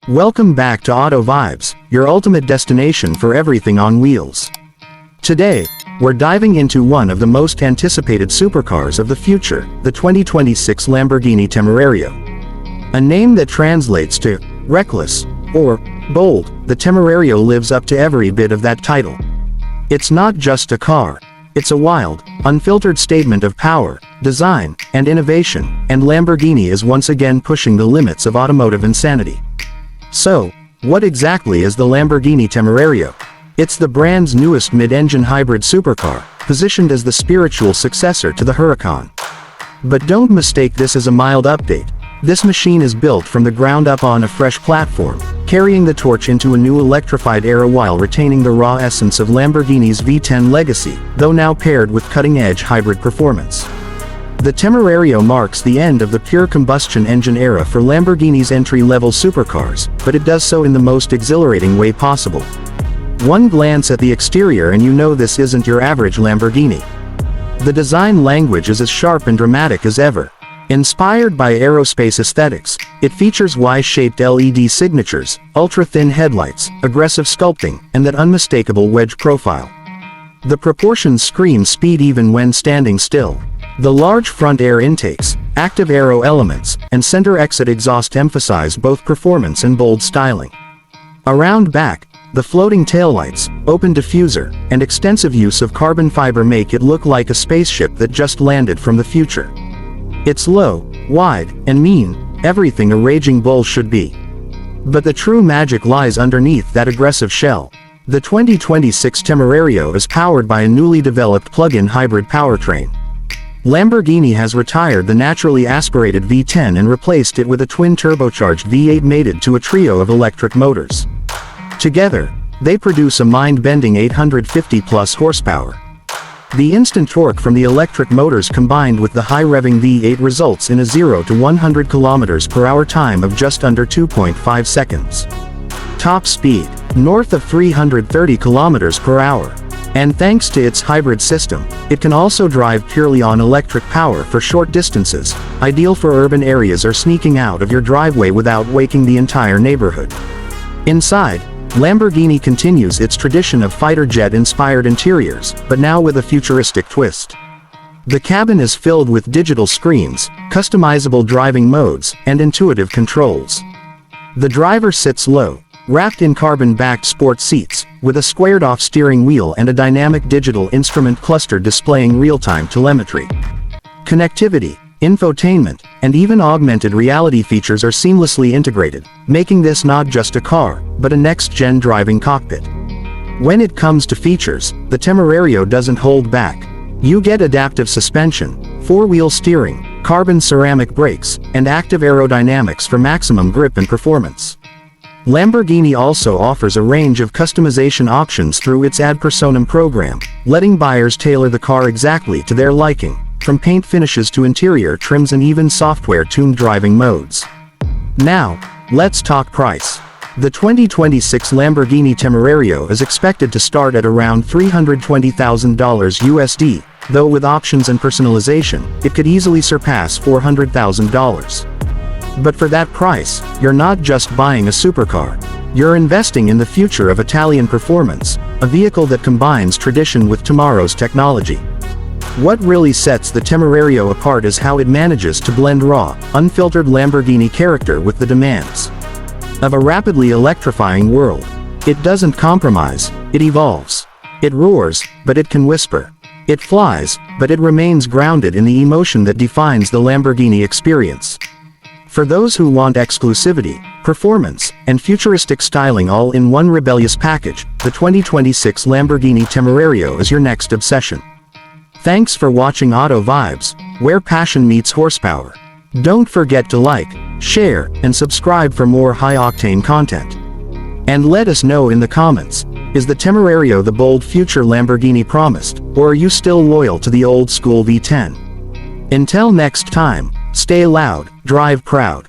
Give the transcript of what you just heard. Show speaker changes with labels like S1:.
S1: Welcome back to Auto Vibes, your ultimate destination for everything on wheels. Today, we're diving into one of the most anticipated supercars of the future, the 2026 Lamborghini Temerario. A name that translates to reckless or bold, the Temerario lives up to every bit of that title. It's not just a car. It's a wild, unfiltered statement of power, design, and innovation, and Lamborghini is once again pushing the limits of automotive insanity. So, what exactly is the Lamborghini Temerario? It's the brand's newest mid-engine hybrid supercar, positioned as the spiritual successor to the Huracán. But don't mistake this as a mild update. This machine is built from the ground up on a fresh platform, carrying the torch into a new electrified era while retaining the raw essence of Lamborghini's V10 legacy, though now paired with cutting-edge hybrid performance. The Temerario marks the end of the pure combustion engine era for Lamborghini's entry-level supercars, but it does so in the most exhilarating way possible. One glance at the exterior and you know this isn't your average Lamborghini. The design language is as sharp and dramatic as ever. Inspired by aerospace aesthetics, it features Y-shaped LED signatures, ultra-thin headlights, aggressive sculpting, and that unmistakable wedge profile. The proportions scream speed even when standing still. The large front air intakes, active aero elements, and center exit exhaust emphasize both performance and bold styling. Around back, the floating taillights, open diffuser, and extensive use of carbon fiber make it look like a spaceship that just landed from the future. It's low, wide, and mean, everything a raging bull should be. But the true magic lies underneath that aggressive shell. The 2026 Temerario is powered by a newly developed plug-in hybrid powertrain. Lamborghini has retired the naturally aspirated V10 and replaced it with a twin-turbocharged V8 mated to a trio of electric motors. Together, they produce a mind-bending 850-plus horsepower. The instant torque from the electric motors combined with the high-revving V8 results in a 0 to 100 km/h time of just under 2.5 seconds. Top speed, north of 330 km/h. And thanks to its hybrid system, it can also drive purely on electric power for short distances, ideal for urban areas or sneaking out of your driveway without waking the entire neighborhood. Inside, Lamborghini continues its tradition of fighter jet-inspired interiors, but now with a futuristic twist. The cabin is filled with digital screens, customizable driving modes, and intuitive controls. The driver sits low, wrapped in carbon-backed sport seats, with a squared-off steering wheel and a dynamic digital instrument cluster displaying real-time telemetry. Connectivity, infotainment, and even augmented reality features are seamlessly integrated, making this not just a car, but a next-gen driving cockpit. When it comes to features, the Temerario doesn't hold back. You get adaptive suspension, four-wheel steering, carbon ceramic brakes, and active aerodynamics for maximum grip and performance. Lamborghini also offers a range of customization options through its ad personam program, letting buyers tailor the car exactly to their liking, from paint finishes to interior trims and even software-tuned driving modes. Now, let's talk price. The 2026 Lamborghini Temerario is expected to start at around $320,000 USD, though with options and personalization, it could easily surpass $400,000. But for that price, you're not just buying a supercar. You're investing in the future of Italian performance, a vehicle that combines tradition with tomorrow's technology. What really sets the Temerario apart is how it manages to blend raw, unfiltered Lamborghini character with the demands of a rapidly electrifying world. It doesn't compromise, it evolves. It roars, but it can whisper. It flies, but it remains grounded in the emotion that defines the Lamborghini experience. For those who want exclusivity, performance, and futuristic styling all in one rebellious package, the 2026 Lamborghini Temerario is your next obsession. Thanks for watching Auto Vibes, where passion meets horsepower. Don't forget to like, share, and subscribe for more high-octane content. And let us know in the comments, is the Temerario the bold future Lamborghini promised, or are you still loyal to the old-school V10? Until next time, stay loud, drive proud.